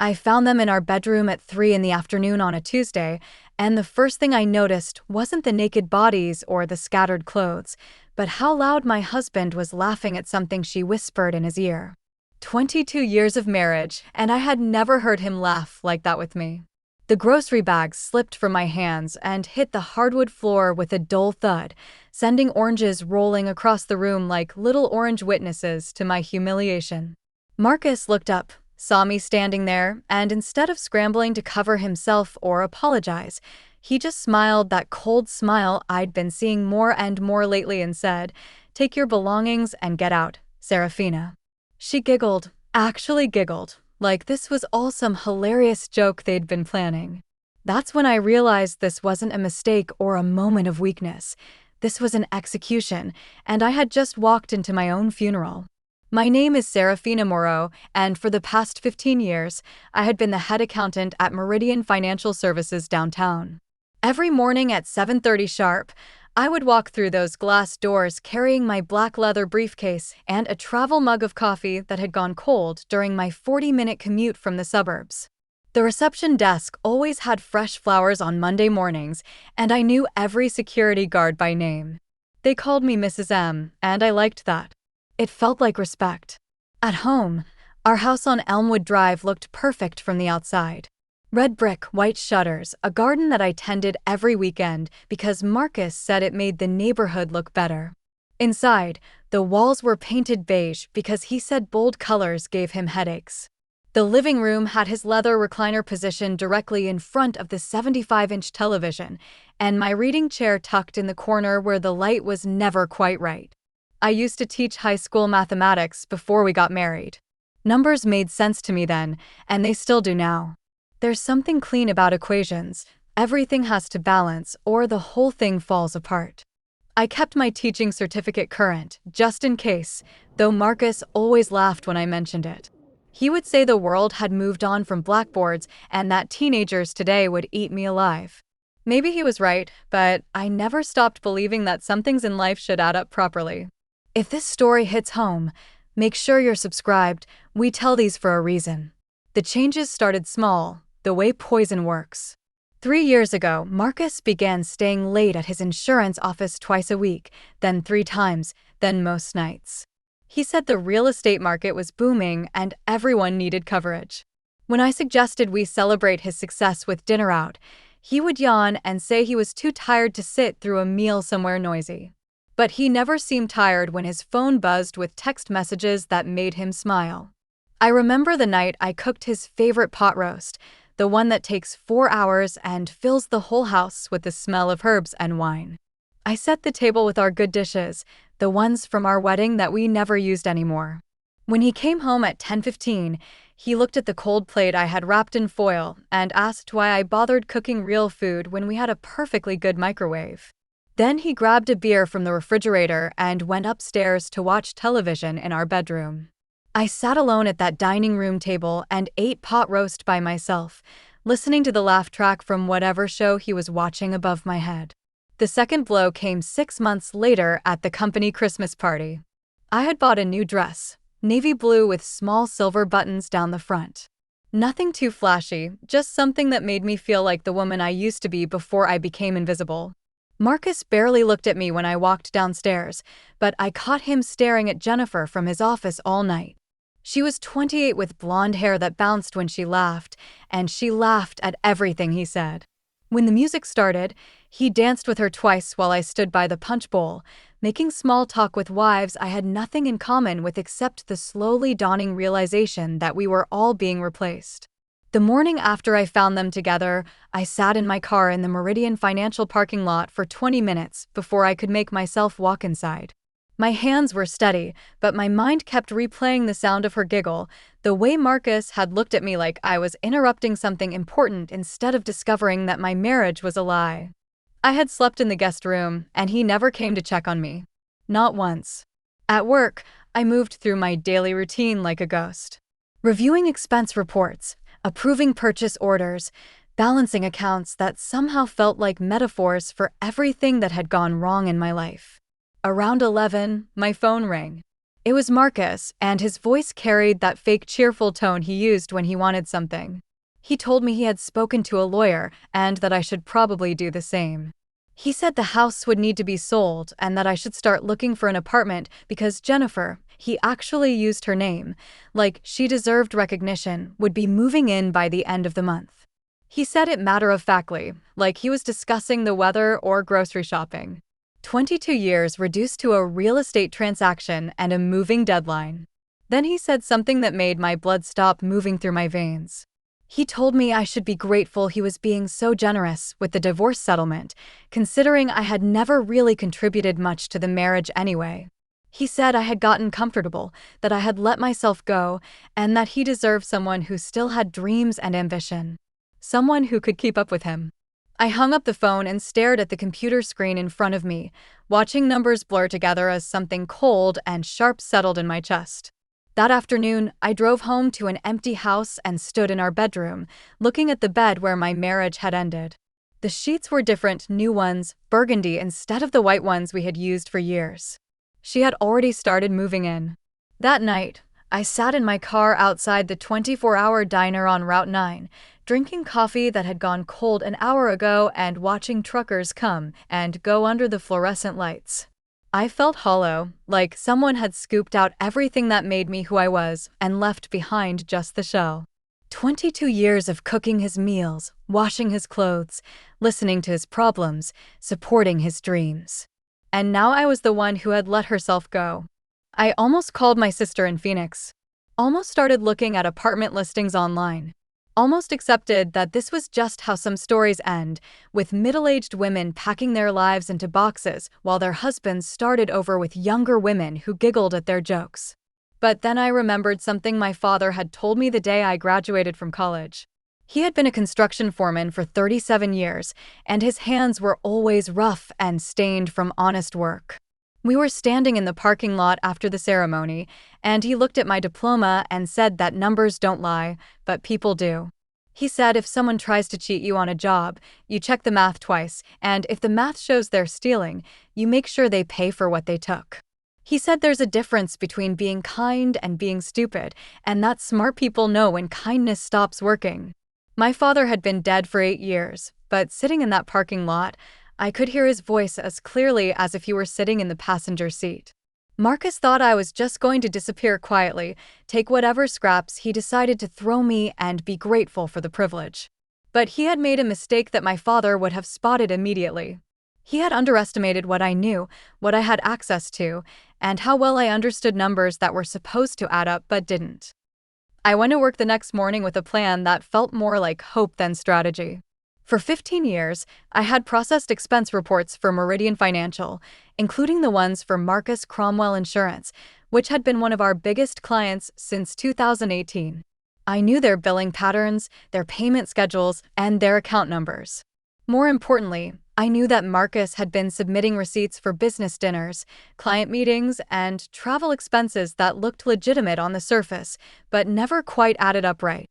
I found them in our bedroom at 3 in the afternoon on a Tuesday, and the first thing I noticed wasn't the naked bodies or the scattered clothes, but how loud my husband was laughing at something she whispered in his ear. 22 years of marriage, and I had never heard him laugh like that with me. The grocery bag slipped from my hands and hit the hardwood floor with a dull thud, sending oranges rolling across the room like little orange witnesses to my humiliation. Marcus looked up, saw me standing there, and instead of scrambling to cover himself or apologize, he just smiled that cold smile I'd been seeing more and more lately and said, "Take your belongings and get out, Serafina." She giggled, actually giggled, like this was all some hilarious joke they'd been planning. That's when I realized this wasn't a mistake or a moment of weakness. This was an execution, and I had just walked into my own funeral. My name is Serafina Moreau, and for the past 15 years, I had been the head accountant at Meridian Financial Services downtown. Every morning at 7:30 sharp, I would walk through those glass doors carrying my black leather briefcase and a travel mug of coffee that had gone cold during my 40-minute commute from the suburbs. The reception desk always had fresh flowers on Monday mornings, and I knew every security guard by name. They called me Mrs. M, and I liked that. It felt like respect. At home, our house on Elmwood Drive looked perfect from the outside. Red brick, white shutters, a garden that I tended every weekend because Marcus said it made the neighborhood look better. Inside, the walls were painted beige because he said bold colors gave him headaches. The living room had his leather recliner positioned directly in front of the 75-inch television, and my reading chair tucked in the corner where the light was never quite right. I used to teach high school mathematics before we got married. Numbers made sense to me then, and they still do now. There's something clean about equations. Everything has to balance, or the whole thing falls apart. I kept my teaching certificate current, just in case, though Marcus always laughed when I mentioned it. He would say the world had moved on from blackboards and that teenagers today would eat me alive. Maybe he was right, but I never stopped believing that some things in life should add up properly. If this story hits home, make sure you're subscribed. We tell these for a reason. The changes started small, the way poison works. 3 years ago, Marcus began staying late at his insurance office twice a week, then 3 times, then most nights. He said the real estate market was booming and everyone needed coverage. When I suggested we celebrate his success with dinner out, he would yawn and say he was too tired to sit through a meal somewhere noisy. But he never seemed tired when his phone buzzed with text messages that made him smile. I remember the night I cooked his favorite pot roast, the one that takes 4 hours and fills the whole house with the smell of herbs and wine. I set the table with our good dishes, the ones from our wedding that we never used anymore. When he came home at 10:15, he looked at the cold plate I had wrapped in foil and asked why I bothered cooking real food when we had a perfectly good microwave. Then he grabbed a beer from the refrigerator and went upstairs to watch television in our bedroom. I sat alone at that dining room table and ate pot roast by myself, listening to the laugh track from whatever show he was watching above my head. The second blow came 6 months later at the company Christmas party. I had bought a new dress, navy blue with small silver buttons down the front. Nothing too flashy, just something that made me feel like the woman I used to be before I became invisible. Marcus barely looked at me when I walked downstairs, but I caught him staring at Jennifer from his office all night. She was 28 with blonde hair that bounced when she laughed, and she laughed at everything he said. When the music started, he danced with her twice while I stood by the punch bowl, making small talk with wives I had nothing in common with except the slowly dawning realization that we were all being replaced. The morning after I found them together, I sat in my car in the Meridian Financial parking lot for 20 minutes before I could make myself walk inside. My hands were steady, but my mind kept replaying the sound of her giggle, the way Marcus had looked at me like I was interrupting something important instead of discovering that my marriage was a lie. I had slept in the guest room, and he never came to check on me. Not once. At work, I moved through my daily routine like a ghost. Reviewing expense reports, approving purchase orders, balancing accounts that somehow felt like metaphors for everything that had gone wrong in my life. Around 11, my phone rang. It was Marcus, and his voice carried that fake cheerful tone he used when he wanted something. He told me he had spoken to a lawyer and that I should probably do the same. He said the house would need to be sold and that I should start looking for an apartment because Jennifer, he actually used her name, like she deserved recognition, would be moving in by the end of the month. He said it matter-of-factly, like he was discussing the weather or grocery shopping. 22 years reduced to a real estate transaction and a moving deadline. Then he said something that made my blood stop moving through my veins. He told me I should be grateful he was being so generous with the divorce settlement, considering I had never really contributed much to the marriage anyway. He said I had gotten comfortable, that I had let myself go, and that he deserved someone who still had dreams and ambition. Someone who could keep up with him. I hung up the phone and stared at the computer screen in front of me, watching numbers blur together as something cold and sharp settled in my chest. That afternoon, I drove home to an empty house and stood in our bedroom, looking at the bed where my marriage had ended. The sheets were different, new ones, burgundy instead of the white ones we had used for years. She had already started moving in. That night, I sat in my car outside the 24-hour diner on Route 9, drinking coffee that had gone cold an hour ago and watching truckers come and go under the fluorescent lights. I felt hollow, like someone had scooped out everything that made me who I was and left behind just the shell. 22 years of cooking his meals, washing his clothes, listening to his problems, supporting his dreams. And now I was the one who had let herself go. I almost called my sister in Phoenix. Almost started looking at apartment listings online. Almost accepted that this was just how some stories end, with middle-aged women packing their lives into boxes while their husbands started over with younger women who giggled at their jokes. But then I remembered something my father had told me the day I graduated from college. He had been a construction foreman for 37 years, and his hands were always rough and stained from honest work. We were standing in the parking lot after the ceremony, and he looked at my diploma and said that numbers don't lie, but people do. He said if someone tries to cheat you on a job, you check the math twice, and if the math shows they're stealing, you make sure they pay for what they took. He said there's a difference between being kind and being stupid, and that smart people know when kindness stops working. My father had been dead for 8 years, but sitting in that parking lot, I could hear his voice as clearly as if he were sitting in the passenger seat. Marcus thought I was just going to disappear quietly, take whatever scraps he decided to throw me and be grateful for the privilege. But he had made a mistake that my father would have spotted immediately. He had underestimated what I knew, what I had access to, and how well I understood numbers that were supposed to add up but didn't. I went to work the next morning with a plan that felt more like hope than strategy. For 15 years, I had processed expense reports for Meridian Financial, including the ones for Marcus Cromwell Insurance, which had been one of our biggest clients since 2018. I knew their billing patterns, their payment schedules, and their account numbers. More importantly, I knew that Marcus had been submitting receipts for business dinners, client meetings, and travel expenses that looked legitimate on the surface, but never quite added up right.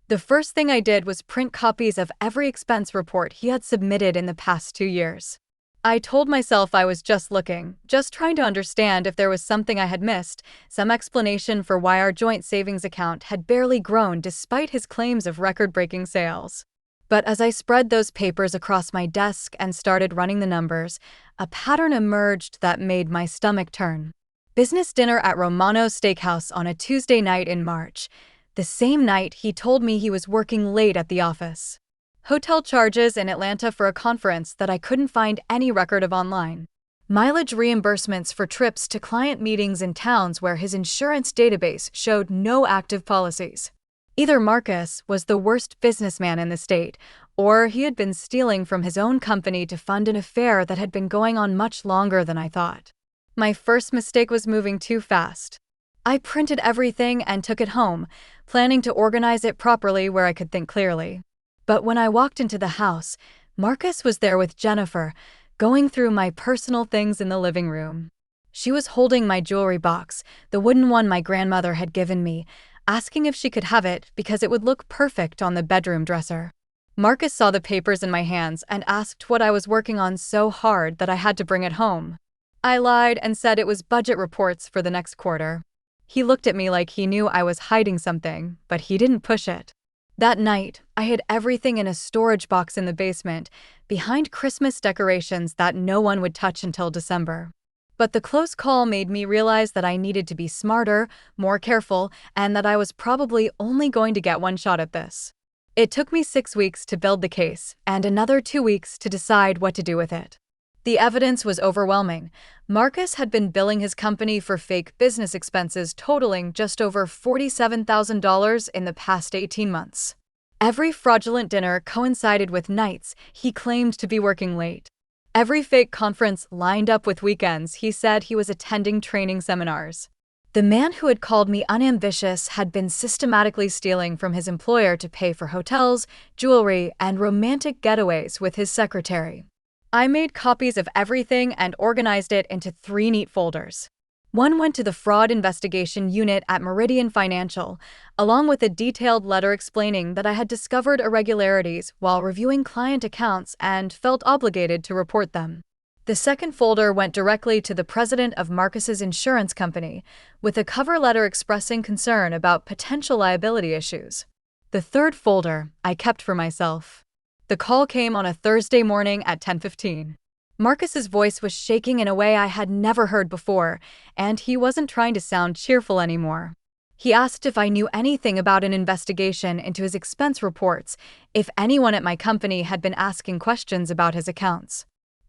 The first thing I did was print copies of every expense report he had submitted in the past 2 years. I told myself I was just looking, just trying to understand if there was something I had missed, some explanation for why our joint savings account had barely grown despite his claims of record-breaking sales. But as I spread those papers across my desk and started running the numbers, a pattern emerged that made my stomach turn. Business dinner at Romano's Steakhouse on a Tuesday night in March. The same night he told me he was working late at the office. Hotel charges in Atlanta for a conference that I couldn't find any record of online. Mileage reimbursements for trips to client meetings in towns where his insurance database showed no active policies. Either Marcus was the worst businessman in the state, or he had been stealing from his own company to fund an affair that had been going on much longer than I thought. My first mistake was moving too fast. I printed everything and took it home, planning to organize it properly where I could think clearly. But when I walked into the house, Marcus was there with Jennifer, going through my personal things in the living room. She was holding my jewelry box, the wooden one my grandmother had given me, asking if she could have it because it would look perfect on the bedroom dresser. Marcus saw the papers in my hands and asked what I was working on so hard that I had to bring it home. I lied and said it was budget reports for the next quarter. He looked at me like he knew I was hiding something, but he didn't push it. That night, I hid everything in a storage box in the basement, behind Christmas decorations that no one would touch until December. But the close call made me realize that I needed to be smarter, more careful, and that I was probably only going to get one shot at this. It took me 6 weeks to build the case, and another 2 weeks to decide what to do with it. The evidence was overwhelming. Marcus had been billing his company for fake business expenses totaling just over $47,000 in the past 18 months. Every fraudulent dinner coincided with nights he claimed to be working late. Every fake conference lined up with weekends he said he was attending training seminars. The man who had called me unambitious had been systematically stealing from his employer to pay for hotels, jewelry, and romantic getaways with his secretary. I made copies of everything and organized it into 3 neat folders. One went to the Fraud Investigation Unit at Meridian Financial, along with a detailed letter explaining that I had discovered irregularities while reviewing client accounts and felt obligated to report them. The second folder went directly to the president of Marcus's insurance company, with a cover letter expressing concern about potential liability issues. The third folder I kept for myself. The call came on a Thursday morning at 10:15. Marcus's voice was shaking in a way I had never heard before, and he wasn't trying to sound cheerful anymore. He asked if I knew anything about an investigation into his expense reports, if anyone at my company had been asking questions about his accounts.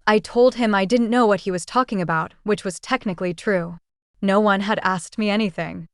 I told him I didn't know what he was talking about, which was technically true. No one had asked me anything.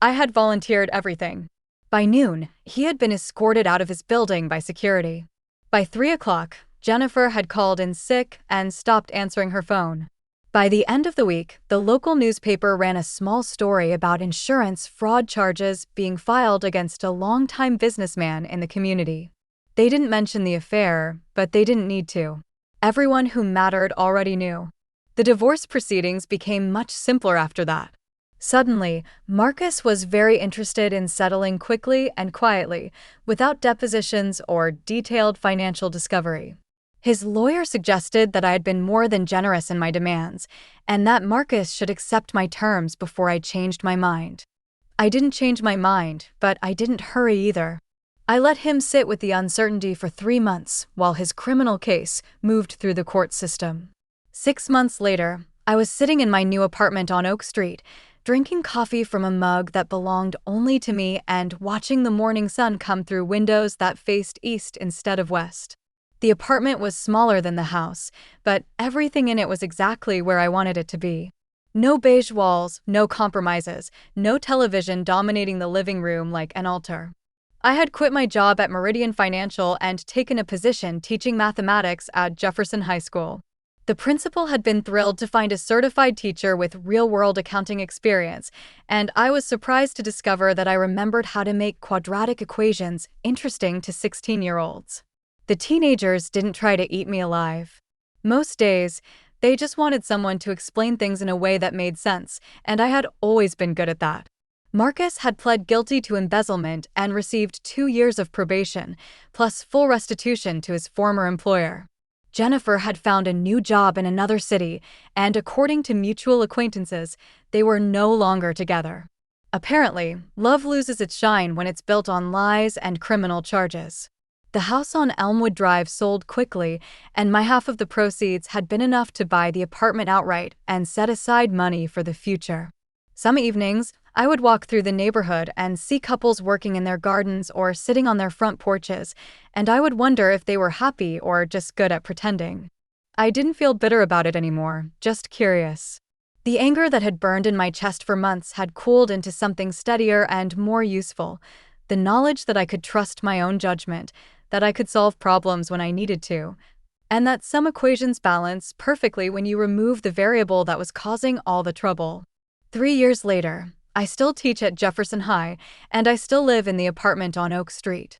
I had volunteered everything. By noon, he had been escorted out of his building by security. By 3 o'clock, Jennifer had called in sick and stopped answering her phone. By the end of the week, the local newspaper ran a small story about insurance fraud charges being filed against a longtime businessman in the community. They didn't mention the affair, but they didn't need to. Everyone who mattered already knew. The divorce proceedings became much simpler after that. Suddenly, Marcus was very interested in settling quickly and quietly, without depositions or detailed financial discovery. His lawyer suggested that I had been more than generous in my demands, and that Marcus should accept my terms before I changed my mind. I didn't change my mind, but I didn't hurry either. I let him sit with the uncertainty for 3 months while his criminal case moved through the court system. 6 months later, I was sitting in my new apartment on Oak Street, drinking coffee from a mug that belonged only to me and watching the morning sun come through windows that faced east instead of west. The apartment was smaller than the house, but everything in it was exactly where I wanted it to be. No beige walls, no compromises, no television dominating the living room like an altar. I had quit my job at Meridian Financial and taken a position teaching mathematics at Jefferson High School. The principal had been thrilled to find a certified teacher with real-world accounting experience, and I was surprised to discover that I remembered how to make quadratic equations interesting to 16-year-olds. The teenagers didn't try to eat me alive. Most days, they just wanted someone to explain things in a way that made sense, and I had always been good at that. Marcus had pled guilty to embezzlement and received 2 years of probation, plus full restitution to his former employer. Jennifer had found a new job in another city, and according to mutual acquaintances, they were no longer together. Apparently, love loses its shine when it's built on lies and criminal charges. The house on Elmwood Drive sold quickly, and my half of the proceeds had been enough to buy the apartment outright and set aside money for the future. Some evenings, I would walk through the neighborhood and see couples working in their gardens or sitting on their front porches, and I would wonder if they were happy or just good at pretending. I didn't feel bitter about it anymore, just curious. The anger that had burned in my chest for months had cooled into something steadier and more useful, the knowledge that I could trust my own judgment, that I could solve problems when I needed to, and that some equations balance perfectly when you remove the variable that was causing all the trouble. 3 years later, I still teach at Jefferson High, and I still live in the apartment on Oak Street.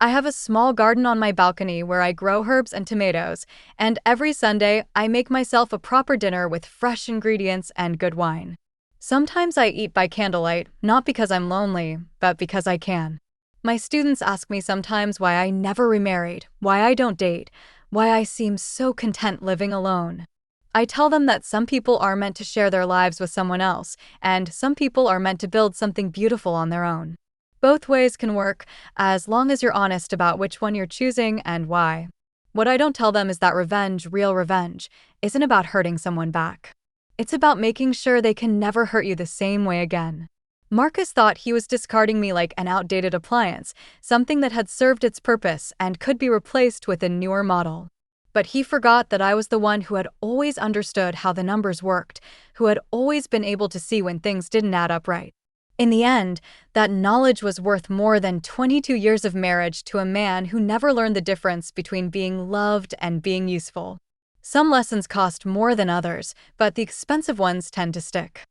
I have a small garden on my balcony where I grow herbs and tomatoes, and every Sunday I make myself a proper dinner with fresh ingredients and good wine. Sometimes I eat by candlelight, not because I'm lonely, but because I can. My students ask me sometimes why I never remarried, why I don't date, why I seem so content living alone. I tell them that some people are meant to share their lives with someone else, and some people are meant to build something beautiful on their own. Both ways can work, as long as you're honest about which one you're choosing and why. What I don't tell them is that revenge, real revenge, isn't about hurting someone back. It's about making sure they can never hurt you the same way again. Marcus thought he was discarding me like an outdated appliance, something that had served its purpose and could be replaced with a newer model. But he forgot that I was the one who had always understood how the numbers worked, who had always been able to see when things didn't add up right. In the end, that knowledge was worth more than 22 years of marriage to a man who never learned the difference between being loved and being useful. Some lessons cost more than others, but the expensive ones tend to stick.